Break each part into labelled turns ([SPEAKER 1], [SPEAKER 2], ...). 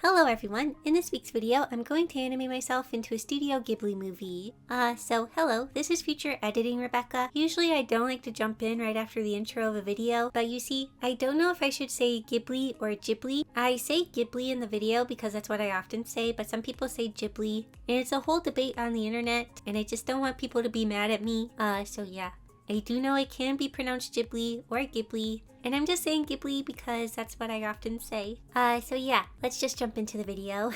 [SPEAKER 1] Hello everyone! In this week's video, I'm going to animate myself into a Studio Ghibli movie. Hello, this is future editing Rebecca. Usually I don't like to jump in right after the intro of a video, but you see, I don't know if I should say Ghibli or Ghibli. I say Ghibli in the video because that's what I often say, but some people say Ghibli, and it's a whole debate on the internet, and I just don't want people to be mad at me. I do know it can be pronounced Ghibli or Ghibli, and I'm just saying Ghibli because that's what I often say. Let's just jump into the video.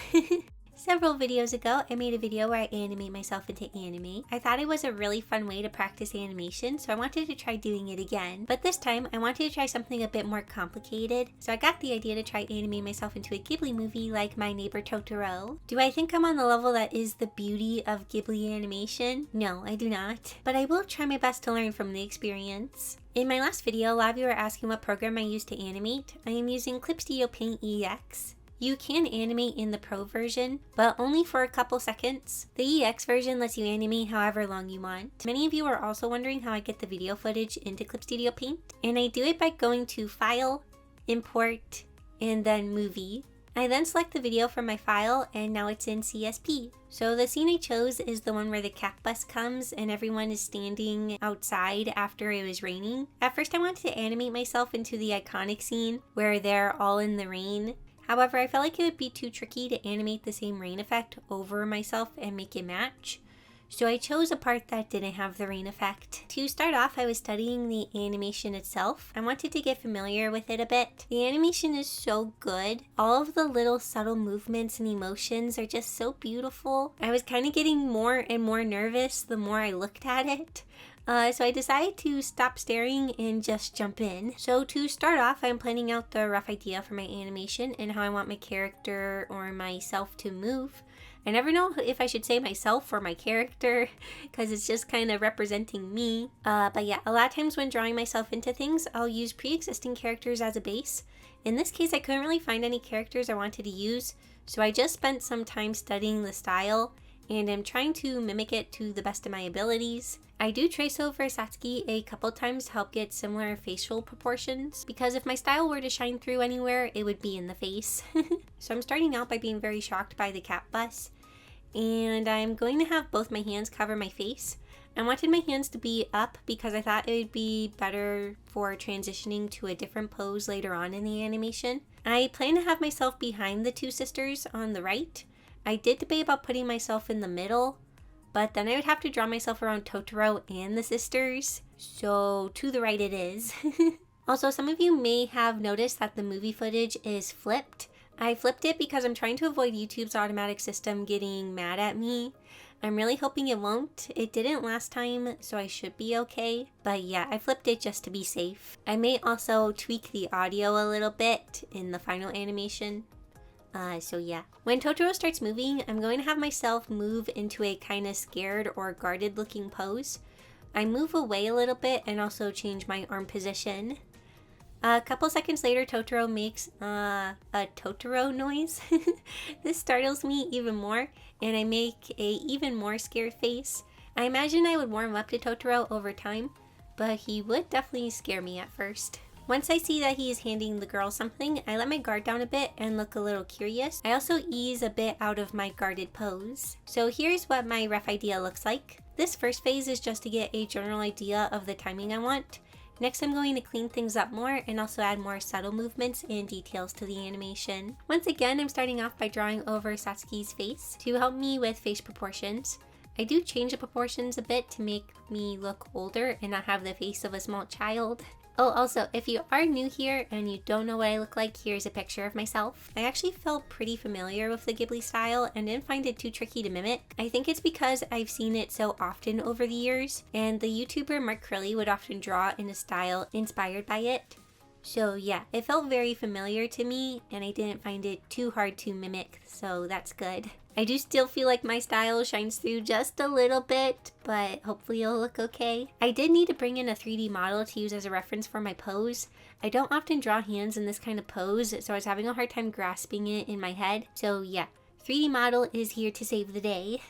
[SPEAKER 1] Several videos ago, I made a video where I animate myself into anime. I thought it was a really fun way to practice animation, so I wanted to try doing it again. But this time, I wanted to try something a bit more complicated, so I got the idea to try animating myself into a Ghibli movie like My Neighbor Totoro. Do I think I'm on the level that is the beauty of Ghibli animation? No, I do not. But I will try my best to learn from the experience. In my last video, a lot of you were asking what program I use to animate. I am using Studio Paint EX. You can animate in the Pro version, but only for a couple seconds. The EX version lets you animate however long you want. Many of you are also wondering how I get the video footage into Studio Paint, and I do it by going to File, Import, and then Movie. I then select the video from my file, and now it's in CSP. So the scene I chose is the one where the cat bus comes and everyone is standing outside after it was raining. At first I wanted to animate myself into the iconic scene where they're all in the rain. However, I felt like it would be too tricky to animate the same rain effect over myself and make it match. So I chose a part that didn't have the rain effect. To start off, I was studying the animation itself. I wanted to get familiar with it a bit. The animation is so good. All of the little subtle movements and emotions are just so beautiful. I was kind of getting more and more nervous the more I looked at it. So I decided to stop staring and just jump in. So to start off, I'm planning out the rough idea for my animation and how I want my character or myself to move. I never know if I should say myself or my character because it's just kind of representing me. A lot of times when drawing myself into things, I'll use pre-existing characters as a base. In this case, I couldn't really find any characters I wanted to use, so I just spent some time studying the style and I'm trying to mimic it to the best of my abilities. I do trace over Satsuki a couple times to help get similar facial proportions, because if my style were to shine through anywhere, it would be in the face. So I'm starting out by being very shocked by the cat bus, and I'm going to have both my hands cover my face. I wanted my hands to be up because I thought it would be better for transitioning to a different pose later on in the animation. I plan to have myself behind the two sisters on the right. I did debate about putting myself in the middle, but then I would have to draw myself around Totoro and the sisters, so to the right it is. Also, some of you may have noticed that the movie footage is flipped. I flipped it because I'm trying to avoid YouTube's automatic system getting mad at me. I'm really hoping it won't. It didn't last time, so I should be okay. But yeah, I flipped it just to be safe. I may also tweak the audio a little bit in the final animation. When Totoro starts moving, I'm going to have myself move into a kind of scared or guarded looking pose. I move away a little bit and also change my arm position. A couple seconds later, Totoro makes a Totoro noise. This startles me even more, and I make a even more scared face. I imagine I would warm up to Totoro over time, but he would definitely scare me at first. Once I see that he is handing the girl something, I let my guard down a bit and look a little curious. I also ease a bit out of my guarded pose. So here's what my rough idea looks like. This first phase is just to get a general idea of the timing I want. Next, I'm going to clean things up more and also add more subtle movements and details to the animation. Once again, I'm starting off by drawing over Satsuki's face to help me with face proportions. I do change the proportions a bit to make me look older and not have the face of a small child. Oh, also, if you are new here and you don't know what I look like, here's a picture of myself. I actually felt pretty familiar with the Ghibli style and didn't find it too tricky to mimic. I think it's because I've seen it so often over the years, and the YouTuber Mark Curly would often draw in a style inspired by it. So yeah, it felt very familiar to me and I didn't find it too hard to mimic, so that's good. I do still feel like my style shines through just a little bit, but hopefully it'll look okay. I did need to bring in a 3D model to use as a reference for my pose. I don't often draw hands in this kind of pose, so I was having a hard time grasping it in my head. So yeah, 3D model is here to save the day.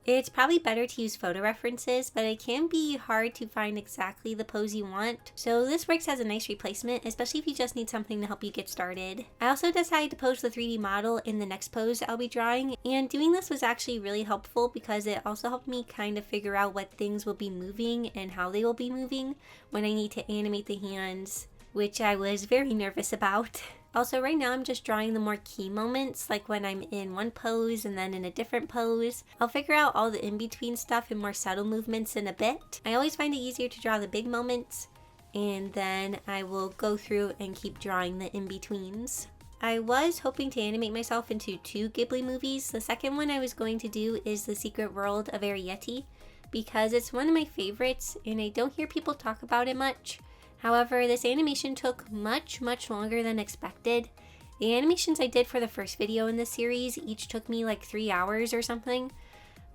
[SPEAKER 1] It's probably better to use photo references, but it can be hard to find exactly the pose you want. So this works as a nice replacement, especially if you just need something to help you get started. I also decided to pose the 3D model in the next pose I'll be drawing, and doing this was actually really helpful because it also helped me kind of figure out what things will be moving and how they will be moving when I need to animate the hands, which I was very nervous about. Also, right now I'm just drawing the more key moments, like when I'm in one pose and then in a different pose. I'll figure out all the in-between stuff and more subtle movements in a bit. I always find it easier to draw the big moments, and then I will go through and keep drawing the in-betweens. I was hoping to animate myself into 2 Ghibli movies. The second one I was going to do is The Secret World of Arrietty, because it's one of my favorites and I don't hear people talk about it much. However, this animation took much longer than expected. The animations I did for the first video in this series each took me like 3 hours or something,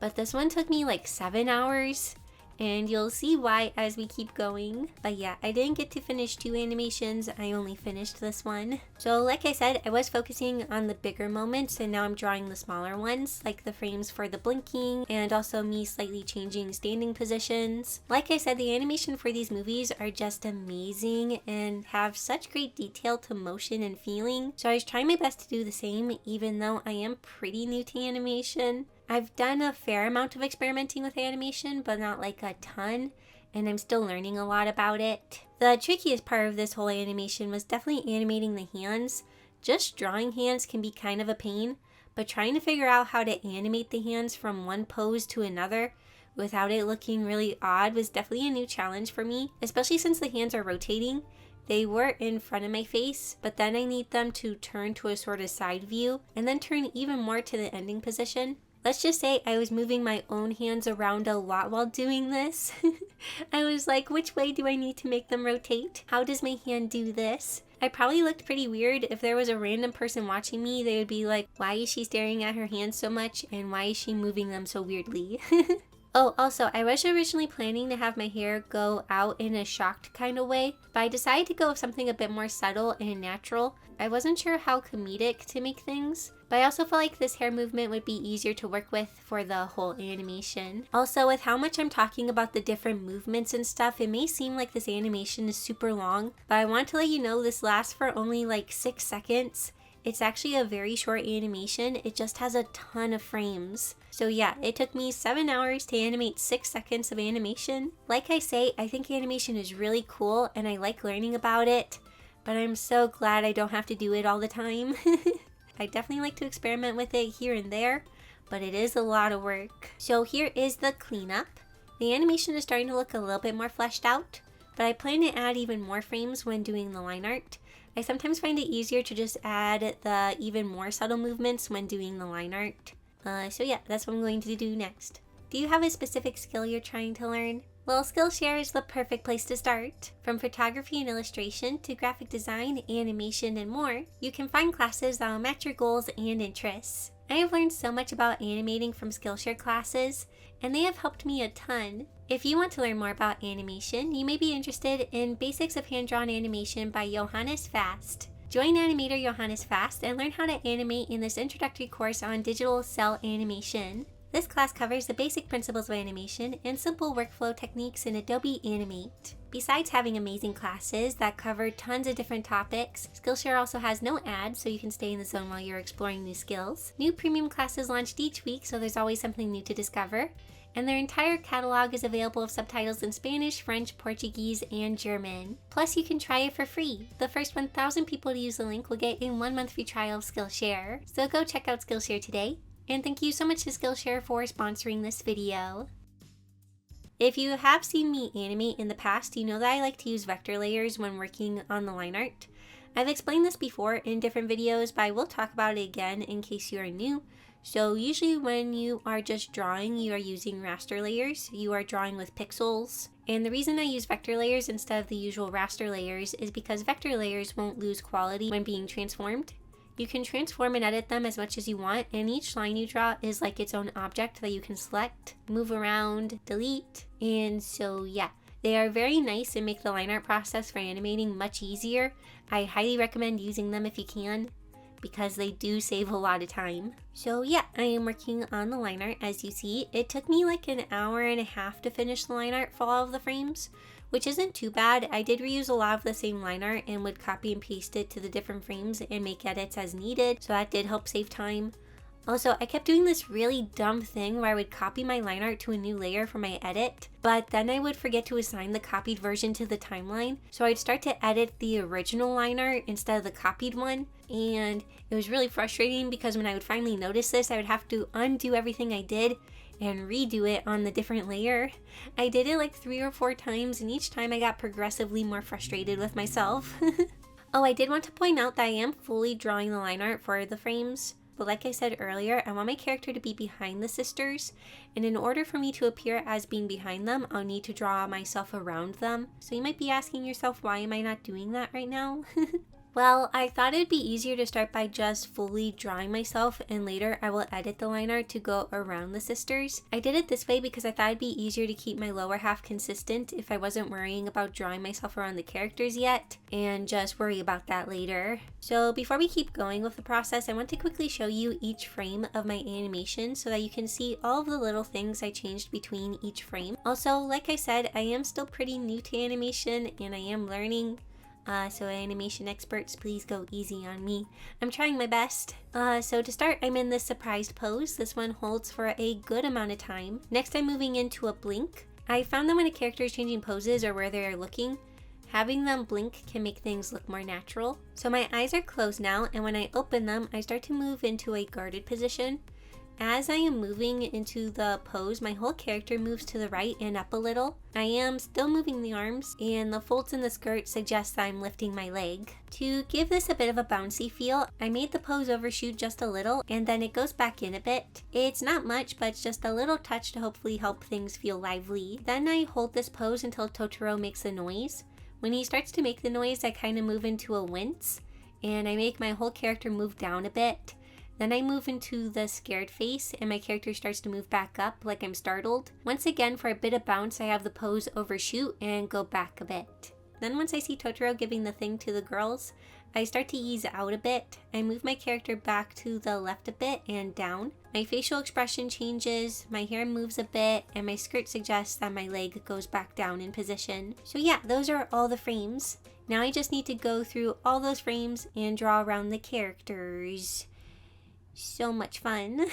[SPEAKER 1] but this one took me like 7 hours, and you'll see why as we keep going. But yeah, I didn't get to finish 2 animations, I only finished this one. So like I said, I was focusing on the bigger moments, and now I'm drawing the smaller ones, like the frames for the blinking, and also me slightly changing standing positions. Like I said, the animation for these movies are just amazing and have such great detail to motion and feeling. So I was trying my best to do the same, even though I am pretty new to animation. I've done a fair amount of experimenting with animation, but not like a ton, and I'm still learning a lot about it. The trickiest part of this whole animation was definitely animating the hands. Just drawing hands can be kind of a pain, but trying to figure out how to animate the hands from one pose to another without it looking really odd was definitely a new challenge for me, especially since the hands are rotating. They were in front of my face, but then I need them to turn to a sort of side view and then turn even more to the ending position. Let's just say I was moving my own hands around a lot while doing this. I was like, which way do I need to make them rotate? How does my hand do this? I probably looked pretty weird. If there was a random person watching me, they would be like, why is she staring at her hands so much and why is she moving them so weirdly? Oh, also, I was originally planning to have my hair go out in a shocked kind of way, but I decided to go with something a bit more subtle and natural. I wasn't sure how comedic to make things, but I also felt like this hair movement would be easier to work with for the whole animation. Also, with how much I'm talking about the different movements and stuff, it may seem like this animation is super long, but I want to let you know this lasts for only like 6 seconds. It's actually a very short animation, it just has a ton of frames. So yeah, it took me 7 hours to animate 6 seconds of animation. Like I say, I think animation is really cool and I like learning about it, but I'm so glad I don't have to do it all the time. I definitely like to experiment with it here and there, but it is a lot of work. So here is the cleanup. The animation is starting to look a little bit more fleshed out, but I plan to add even more frames when doing the line art. I sometimes find it easier to just add the even more subtle movements when doing the line art. So yeah, that's what I'm going to do next. Do you have a specific skill you're trying to learn? Well, Skillshare is the perfect place to start. From photography and illustration to graphic design, animation, and more, you can find classes that will match your goals and interests. I have learned so much about animating from Skillshare classes, and they have helped me a ton. If you want to learn more about animation, you may be interested in Basics of Hand-Drawn Animation by Johannes Fast. Join animator Johannes Fast and learn how to animate in this introductory course on digital cell animation. This class covers the basic principles of animation and simple workflow techniques in Adobe Animate. Besides having amazing classes that cover tons of different topics, Skillshare also has no ads, so you can stay in the zone while you're exploring new skills. New premium classes launched each week, so there's always something new to discover. And their entire catalog is available with subtitles in Spanish, French, Portuguese, and German. Plus, you can try it for free. The first 1,000 people to use the link will get a 1-month free trial of Skillshare. So go check out Skillshare today. And thank you so much to Skillshare for sponsoring this video. If you have seen me animate in the past, you know that I like to use vector layers when working on the line art. I've explained this before in different videos, but I will talk about it again in case you are new. So usually when you are just drawing, you are using raster layers. You are drawing with pixels. And the reason I use vector layers instead of the usual raster layers is because vector layers won't lose quality when being transformed. You can transform and edit them as much as you want, and each line you draw is like its own object that you can select, move around, delete, and so yeah. They are very nice and make the line art process for animating much easier. I highly recommend using them if you can. because they do save a lot of time. So yeah, I am working on the line art. As you see, it took me like an hour and a half to finish the line art for all of the frames, which isn't too bad. I did reuse a lot of the same line art and would copy and paste it to the different frames and make edits as needed, so that did help save time. Also, I kept doing this really dumb thing where I would copy my line art to a new layer for my edit, but then I would forget to assign the copied version to the timeline. So I'd start to edit the original line art instead of the copied one, and it was really frustrating because when I would finally notice this, I would have to undo everything I did and redo it on the different layer. I did it like 3 or 4 times, and each time I got progressively more frustrated with myself. Oh, I did want to point out that I am fully drawing the line art for the frames. But like I said earlier, I want my character to be behind the sisters, and in order for me to appear as being behind them, I'll need to draw myself around them. So you might be asking yourself, why am I not doing that right now? Well, I thought it'd be easier to start by just fully drawing myself, and later I will edit the line art to go around the sisters. I did it this way because I thought it'd be easier to keep my lower half consistent if I wasn't worrying about drawing myself around the characters yet, and just worry about that later. So before we keep going with the process, I want to quickly show you each frame of my animation so that you can see all of the little things I changed between each frame. Also, like I said, I am still pretty new to animation and I am learning. So animation experts, please go easy on me. I'm trying my best. So to start, I'm in this surprised pose. This one holds for a good amount of time. Next, I'm moving into a blink. I found that when a character is changing poses or where they are looking, having them blink can make things look more natural. So my eyes are closed now, and when I open them, I start to move into a guarded position. As I am moving into the pose, my whole character moves to the right and up a little. I am still moving the arms, and the folds in the skirt suggest that I'm lifting my leg. To give this a bit of a bouncy feel, I made the pose overshoot just a little, and then it goes back in a bit. It's not much, but it's just a little touch to hopefully help things feel lively. Then I hold this pose until Totoro makes a noise. When he starts to make the noise, I kind of move into a wince, and I make my whole character move down a bit. Then I move into the scared face, and my character starts to move back up like I'm startled. Once again, for a bit of bounce, I have the pose overshoot and go back a bit. Then once I see Totoro giving the thing to the girls, I start to ease out a bit. I move my character back to the left a bit and down. My facial expression changes, my hair moves a bit, and my skirt suggests that my leg goes back down in position. So yeah, those are all the frames. Now I just need to go through all those frames and draw around the characters. So much fun.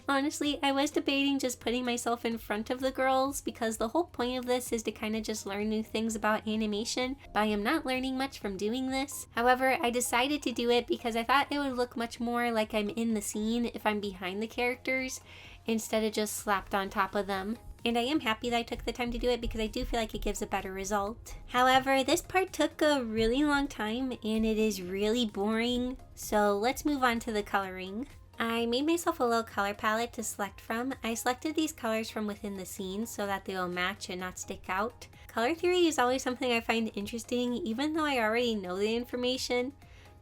[SPEAKER 1] Honestly, I was debating just putting myself in front of the girls because the whole point of this is to kind of just learn new things about animation, but I am not learning much from doing this. However, I decided to do it because I thought it would look much more like I'm in the scene if I'm behind the characters instead of just slapped on top of them. And I am happy that I took the time to do it because I do feel like it gives a better result. However, this part took a really long time and it is really boring. So let's move on to the coloring. I made myself a little color palette to select from. I selected these colors from within the scene so that they will match and not stick out. Color theory is always something I find interesting even though I already know the information.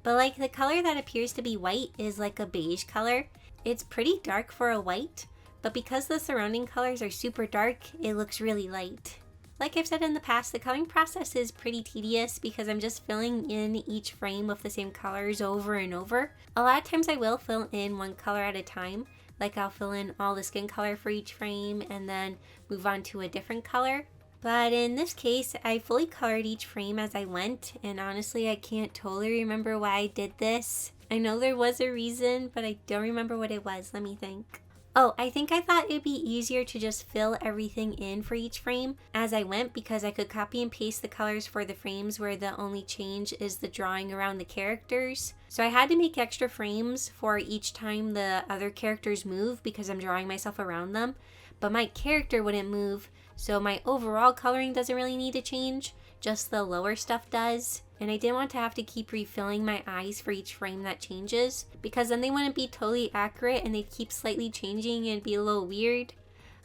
[SPEAKER 1] But like the color that appears to be white is like a beige color. It's pretty dark for a white. But because the surrounding colors are super dark, it looks really light. Like I've said in the past, the coloring process is pretty tedious because I'm just filling in each frame with the same colors over and over. A lot of times I will fill in one color at a time, like I'll fill in all the skin color for each frame and then move on to a different color. But in this case, I fully colored each frame as I went, and honestly I can't totally remember why I did this. I know there was a reason, but I don't remember what it was. Let me think. Oh, I think I thought it'd be easier to just fill everything in for each frame as I went because I could copy and paste the colors for the frames where the only change is the drawing around the characters. So I had to make extra frames for each time the other characters move because I'm drawing myself around them, but my character wouldn't move, so my overall coloring doesn't really need to change, just the lower stuff does. And I didn't want to have to keep refilling my eyes for each frame that changes because then they wouldn't be totally accurate and they'd keep slightly changing and be a little weird.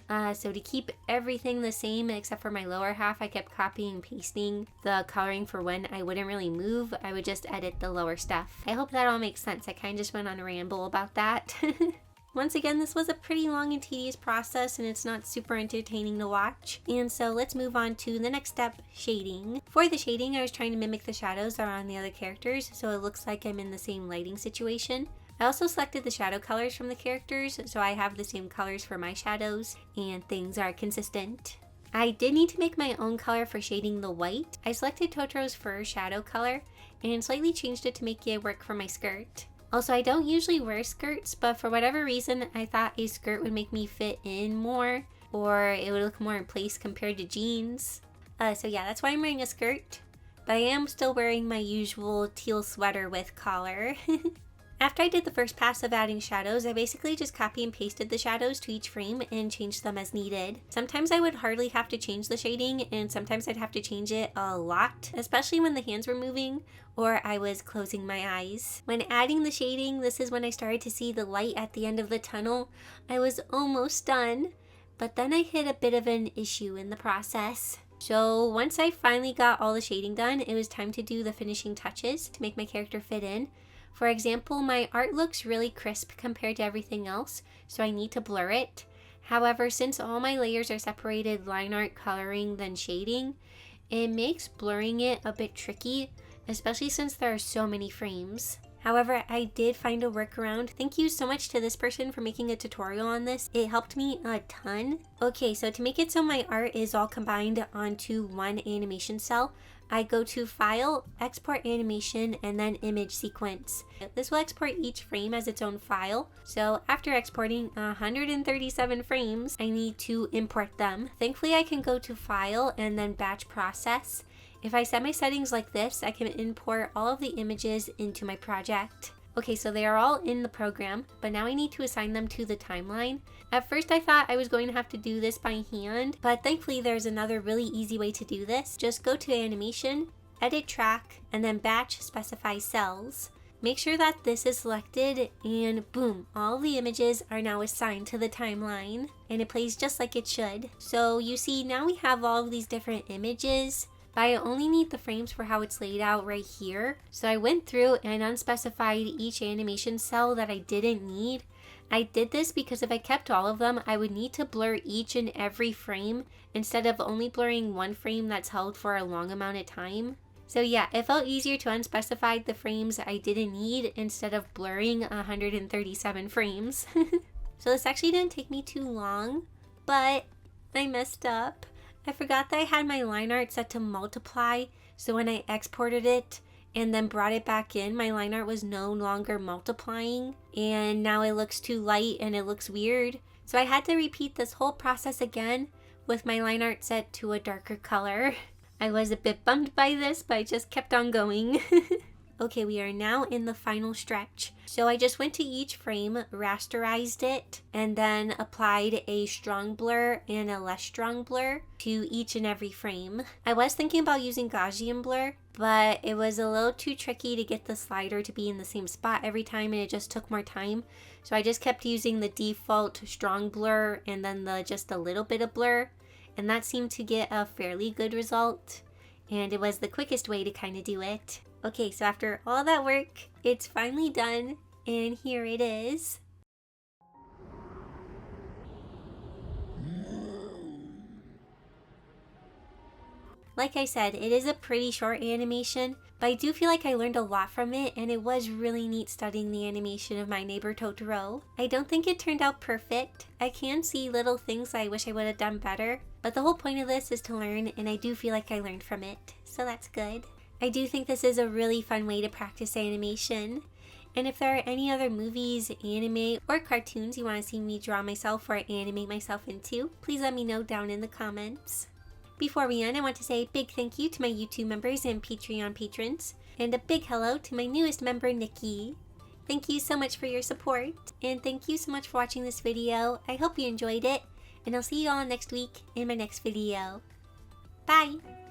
[SPEAKER 1] So to keep everything the same except for my lower half, I kept copying and pasting the coloring for when I wouldn't really move. I would just edit the lower stuff. I hope that all makes sense. I kind of just went on a ramble about that. Once again, this was a pretty long and tedious process and it's not super entertaining to watch. And so let's move on to the next step, shading. For the shading, I was trying to mimic the shadows that are on the other characters so it looks like I'm in the same lighting situation. I also selected the shadow colors from the characters so I have the same colors for my shadows and things are consistent. I did need to make my own color for shading the white. I selected Totoro's fur shadow color and slightly changed it to make it work for my skirt. Also, I don't usually wear skirts, but for whatever reason, I thought a skirt would make me fit in more, or it would look more in place compared to jeans. So yeah, that's why I'm wearing a skirt, but I am still wearing my usual teal sweater with collar. After I did the first pass of adding shadows, I basically just copy and pasted the shadows to each frame and changed them as needed. Sometimes I would hardly have to change the shading, and sometimes I'd have to change it a lot, especially when the hands were moving or I was closing my eyes. When adding the shading, this is when I started to see the light at the end of the tunnel. I was almost done, but then I hit a bit of an issue in the process. So once I finally got all the shading done, it was time to do the finishing touches to make my character fit in. For example, my art looks really crisp compared to everything else, so I need to blur it. However, since all my layers are separated line art, coloring, then shading, it makes blurring it a bit tricky, especially since there are so many frames. However, I did find a workaround. Thank you so much to this person for making a tutorial on this. It helped me a ton. Okay, so to make it so my art is all combined onto one animation cell, I go to File, Export Animation, and then Image Sequence. This will export each frame as its own file. So after exporting 137 frames, I need to import them. Thankfully, I can go to File and then Batch Process. If I set my settings like this, I can import all of the images into my project. Okay, so they are all in the program, but now I need to assign them to the timeline. At first I thought I was going to have to do this by hand, but thankfully there's another really easy way to do this. Just go to Animation, Edit Track, and then Batch Specify Cells. Make sure that this is selected and boom, all the images are now assigned to the timeline and it plays just like it should. So you see now we have all of these different images, but I only need the frames for how it's laid out right here. So I went through and unspecified each animation cell that I didn't need. I did this because if I kept all of them, I would need to blur each and every frame instead of only blurring one frame that's held for a long amount of time. So yeah, it felt easier to unspecify the frames I didn't need instead of blurring 137 frames. So this actually didn't take me too long, but I messed up. I forgot that I had my line art set to multiply, so when I exported it and then brought it back in, my line art was no longer multiplying, and now it looks too light and it looks weird. So I had to repeat this whole process again with my line art set to a darker color. I was a bit bummed by this, but I just kept on going. Okay, we are now in the final stretch. So I just went to each frame, rasterized it, and then applied a strong blur and a less strong blur to each and every frame. I was thinking about using Gaussian blur, but it was a little too tricky to get the slider to be in the same spot every time and it just took more time. So I just kept using the default strong blur and then just a little bit of blur, and that seemed to get a fairly good result. And it was the quickest way to kind of do it. Okay, so after all that work, it's finally done, and here it is. Like I said, it is a pretty short animation, but I do feel like I learned a lot from it, and it was really neat studying the animation of my Neighbor Totoro. I don't think it turned out perfect. I can see little things I wish I would have done better, but the whole point of this is to learn, and I do feel like I learned from it, so that's good. I do think this is a really fun way to practice animation. And if there are any other movies, anime, or cartoons you want to see me draw myself or animate myself into, please let me know down in the comments. Before we end, I want to say a big thank you to my YouTube members and Patreon patrons, and a big hello to my newest member, Nikki. Thank you so much for your support, and thank you so much for watching this video. I hope you enjoyed it, and I'll see you all next week in my next video. Bye!